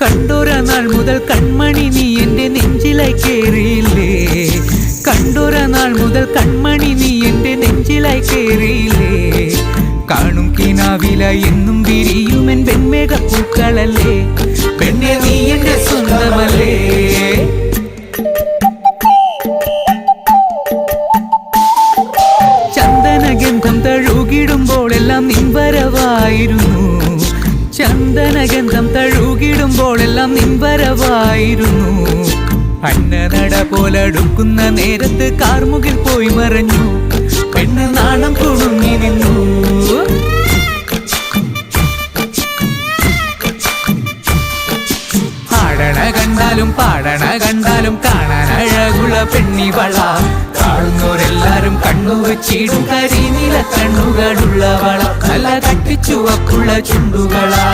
കണ്ടൊര നാൾ മുതൽ കൺമണി നീ എൻ്റെ നെഞ്ചിലായി കേറിയില്ലേ, കണ്ടൊര നാൾ മുതൽ കൺമണി നീ എൻ്റെ നെഞ്ചിലായി കേറിയില്ലേ. കാണും കിനാവില എന്നും വിരിയുമെൻ വെൺമേഘപ്പൂക്കളല്ലേ, പെണ്ണെ നീ എൻ്റെ സ്വന്തമല്ലേ. ചന്ദനഗന്ധം തഴുകിടുമ്പോഴെല്ലാം നിൻ വരവായിരുന്നു, ചന്ദനഗന്ധം തഴുകിടുമ്പോഴെല്ലാം നിൻ വരവായിരുന്നു. അന്നനട പോലടുക്കുന്ന നേരത്ത് കാർമുകിൽ പോയി മറഞ്ഞു, പെണ്ണ് നാണം കുടുങ്ങി നിന്നു. ആടണ കണ്ടാലും പാടണ കണ്ടാലും കാണാൻ അഴകുള്ള പെണ്ണിവള, കാണുന്നവരെല്ലാരും കണ്ണു വെച്ചിടും കരിനീല കണ്ണുകളുള്ളവള, നല്ല തട്ടിച്ചുവപ്പുള്ള ചുണ്ടുകളാ.